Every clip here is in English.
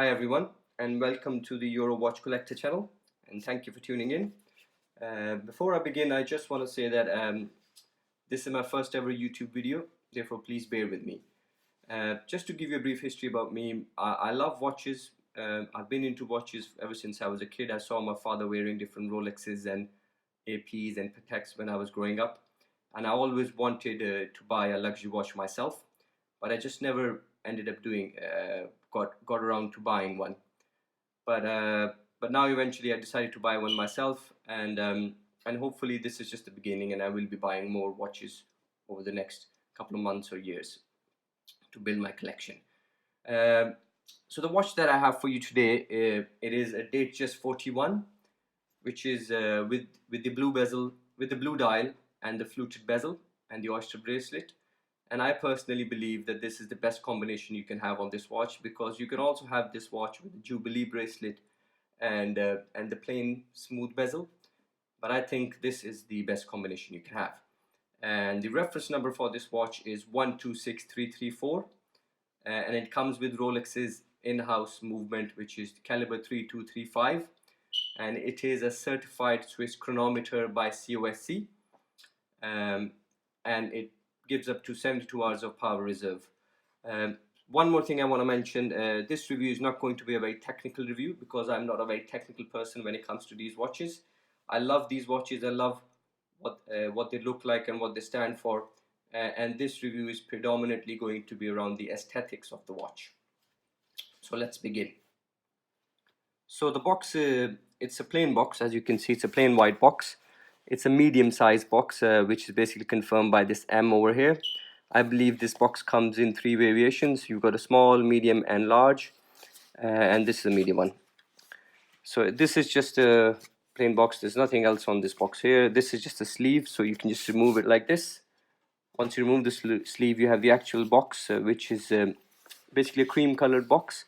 Hi everyone, and welcome to the Euro Watch Collector channel, and thank you for tuning in. Before I begin, I just want to say that this is my first ever YouTube video, therefore please bear with me. Just to give you a brief history about me, I love watches. I've been into watches ever since I was a kid. I saw my father wearing different Rolexes and APs and Pateks when I was growing up, and I always wanted to buy a luxury watch myself, but I just never ended up doing got around to buying one. But now eventually I decided to buy one myself, and hopefully this is just the beginning, and I will be buying more watches over the next couple of months or years to build my collection. So the watch that I have for you today, it is a DateJust 41, which is with the blue bezel, with the blue dial and the fluted bezel and the oyster bracelet. And I personally believe that this is the best combination you can have on this watch, because you can also have this watch with the Jubilee bracelet and the plain smooth bezel. But I think this is the best combination you can have. And the reference number for this watch is 126334, and it comes with Rolex's in-house movement, which is caliber 3235, and it is a certified Swiss chronometer by COSC, and it gives up to 72 hours of power reserve. One more thing I want to mention, this review is not going to be a very technical review, because I'm not a very technical person when it comes to these watches. I love these watches. I love what they look like and what they stand for, and this review is predominantly going to be around the aesthetics of the watch. So let's begin. So the box, it's a plain box. As you can see, it's a plain white box. It's a medium-sized box, which is basically confirmed by this M over here. I believe this box comes in 3 variations. You've got a small, medium, and large, and this is a medium one. So this is just a plain box. There's nothing else on this box here. This is just a sleeve, so you can just remove it like this. Once you remove the sleeve, you have the actual box, which is basically a cream-colored box,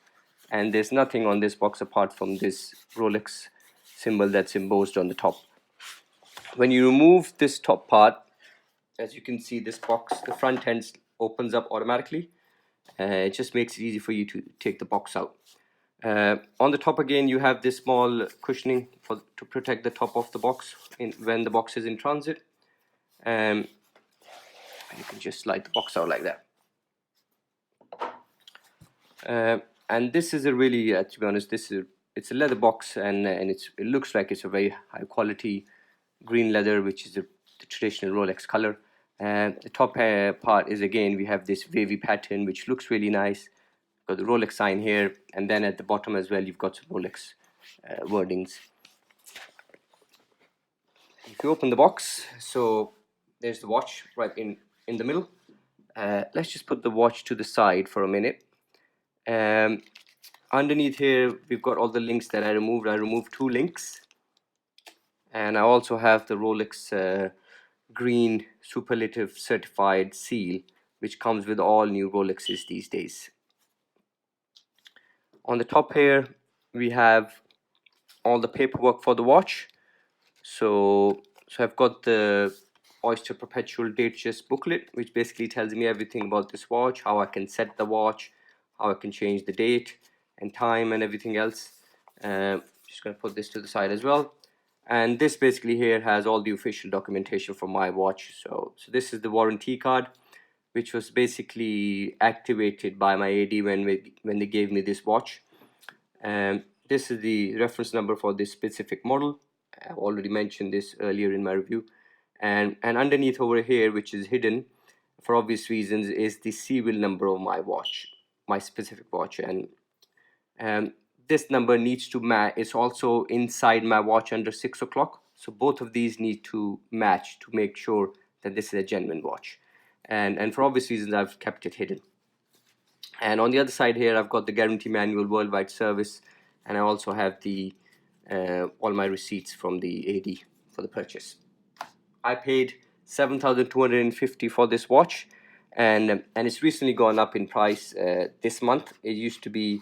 and there's nothing on this box apart from this Rolex symbol that's embossed on the top. When you remove this top part, as you can see, this box, the front end opens up automatically. It just makes it easy for you to take the box out. On the top again, you have this small cushioning to protect the top of the box when the box is in transit. You can just slide the box out like that. And this is a really, to be honest, it's a leather box, and it looks like it's a very high quality green leather, which is the traditional Rolex color. And the top part is, again, we have this wavy pattern, which looks really nice. Got the Rolex sign here, and then at the bottom as well, you've got some Rolex wordings. If you open the box, so there's the watch right in the middle. Let's just put the watch to the side for a minute. Underneath here, we've got all the links that I removed. I removed 2 links, and I also have the Rolex green superlative certified seal, which comes with all new Rolexes these days. On the top here, we have all the paperwork for the watch. So I've got the Oyster Perpetual DateJust booklet, which basically tells me everything about this watch, how I can set the watch, how I can change the date and time and everything else. Just going to put this to the side as well. And this basically here has all the official documentation for my watch. So this is the warranty card, which was basically activated by my AD when they gave me this watch. This is the reference number for this specific model. I've already mentioned this earlier in my review. And underneath over here, which is hidden for obvious reasons, is the serial number of my watch, my specific watch. And this number needs to match. It's also inside my watch under 6 o'clock. So both of these need to match to make sure that this is a genuine watch. And for obvious reasons, I've kept it hidden. And on the other side here, I've got the guarantee manual, worldwide service, and I also have the all my receipts from the AD for the purchase. I paid 7,250 for this watch, and it's recently gone up in price this month. It used to be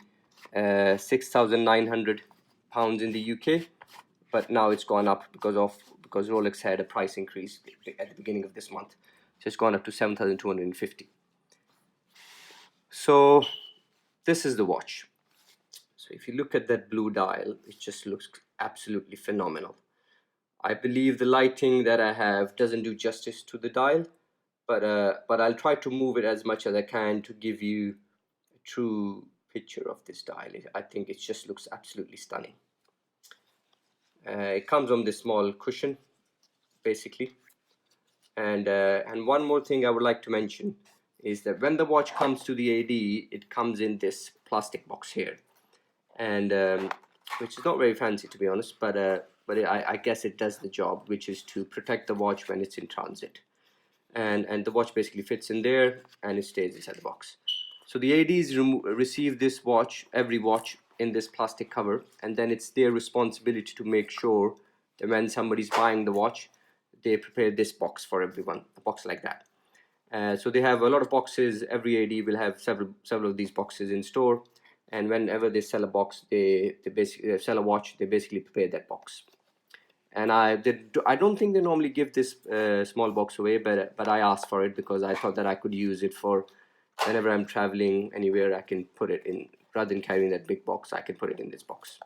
6,900 pounds in the UK, but now it's gone up because Rolex had a price increase at the beginning of this month, so it's gone up to 7,250. So this is the watch. So So if you look at that blue dial, it just looks absolutely phenomenal. I believe the lighting that I have doesn't do justice to the dial, but I'll try to move it as much as I can to give you a true picture of this dial. I think it just looks absolutely stunning. It comes on this small cushion, basically. And one more thing I would like to mention is that when the watch comes to the AD, it comes in this plastic box here, and which is not very fancy, to be honest, but I guess it does the job, which is to protect the watch when it's in transit. And the watch basically fits in there and it stays inside the box. So the ADs receive this watch, every watch, in this plastic cover, and then it's their responsibility to make sure that when somebody's buying the watch, they prepare this box for everyone, a box like that. So they have a lot of boxes. Every AD will have several of these boxes in store, and whenever they sell a box, they basically sell a watch, they basically prepare that box. And I don't think they normally give this small box away, but I asked for it because I thought that I could use it for whenever I'm traveling anywhere. I can put it in, rather than carrying that big box, I can put it in this box.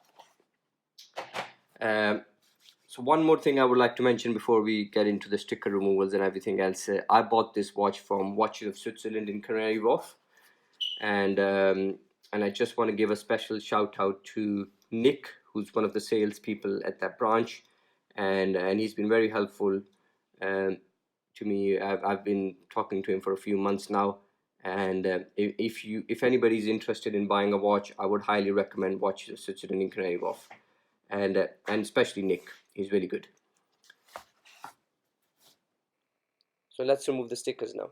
So one more thing I would like to mention before we get into the sticker removals and everything else. I bought this watch from Watches of Switzerland in Canary Wharf, and I just want to give a special shout out to Nick, who's one of the salespeople at that branch, and he's been very helpful to me. I've been talking to him for a few months now, and if anybody's interested in buying a watch, I would highly recommend Watches of Switzerland in Canary Wharf, and especially Nick. He's really good. So let's remove the stickers now.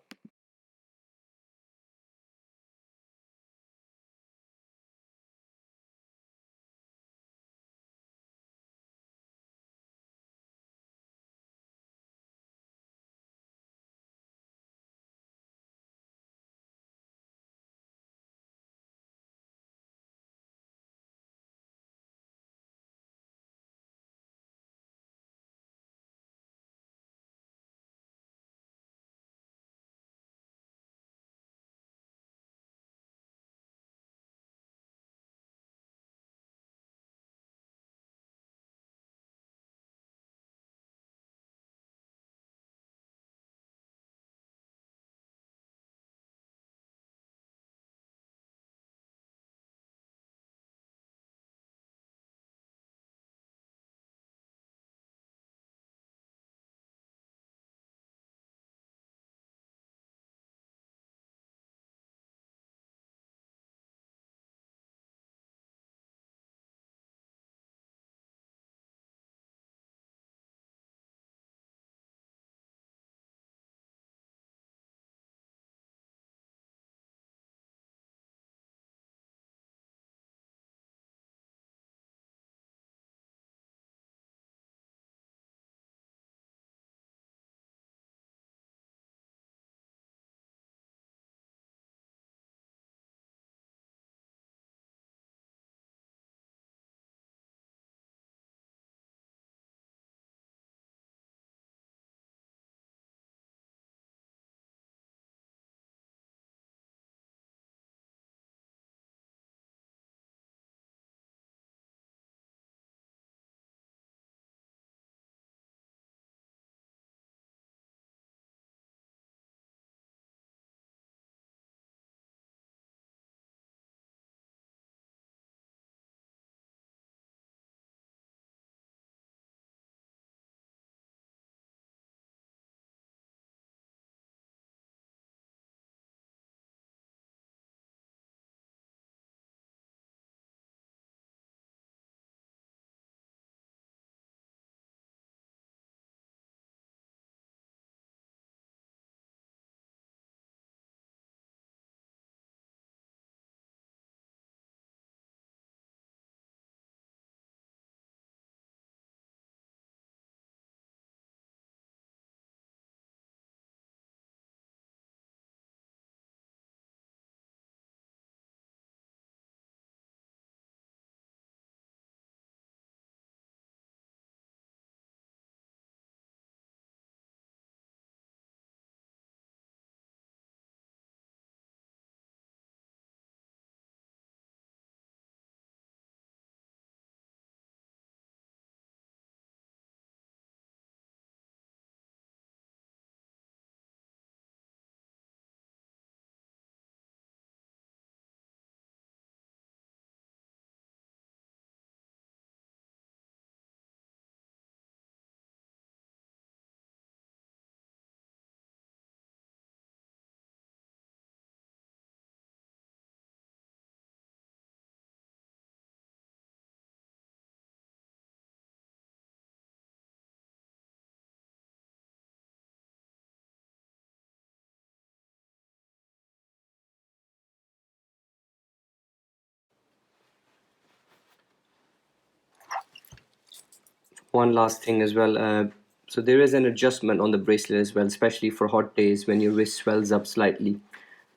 one last thing as well. So there is an adjustment on the bracelet as well, especially for hot days when your wrist swells up slightly.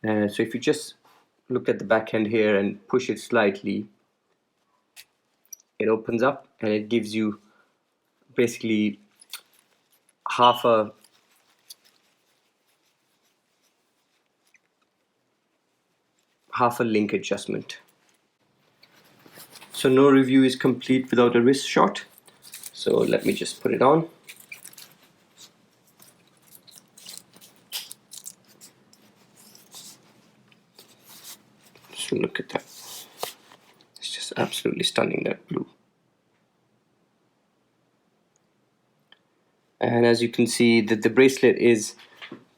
So if you just look at the back end here and push it slightly, it opens up and it gives you basically half a link adjustment. So no review is complete without a wrist shot. So let me just put it on. So look at that. It's just absolutely stunning, that blue. And as you can see, that the bracelet is,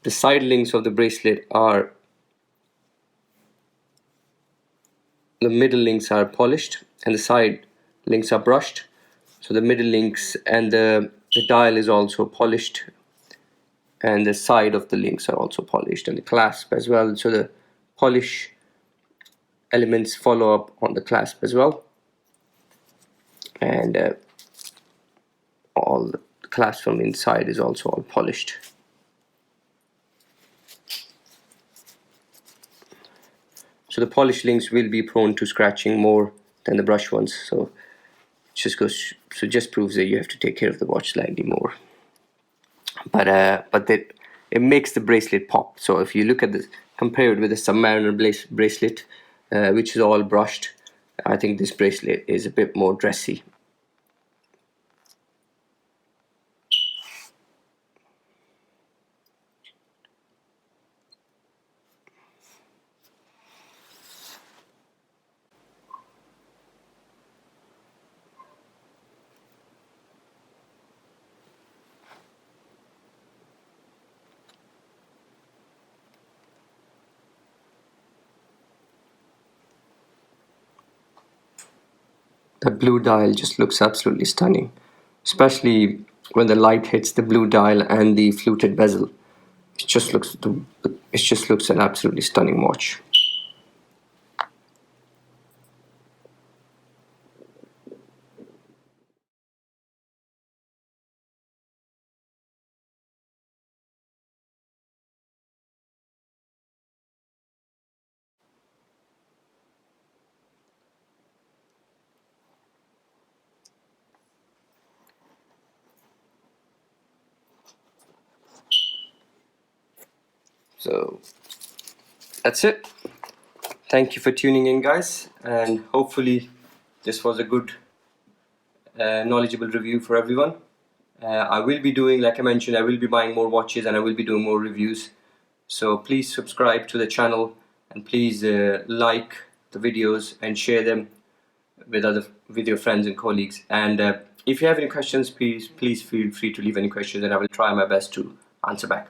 the side links of the bracelet are, the middle links are polished and the side links are brushed. So the middle links and the dial is also polished, and the side of the links are also polished, and the clasp as well. So the polish elements follow up on the clasp as well, and all the clasp from inside is also all polished. So the polished links will be prone to scratching more than the brush ones. So just proves that you have to take care of the watch slightly more. But it makes the bracelet pop. So if you look at this, compare it with the Submariner bracelet, which is all brushed, I think this bracelet is a bit more dressy. The blue dial just looks absolutely stunning, especially when the light hits the blue dial and the fluted bezel. It just looks an absolutely stunning watch. So that's it. Thank you for tuning in, guys, and hopefully this was a good knowledgeable review for everyone. I will be doing, like I mentioned, I will be buying more watches and I will be doing more reviews. So please subscribe to the channel, and please like the videos and share them with your friends and colleagues. And if you have any questions, please feel free to leave any questions, and I will try my best to answer back.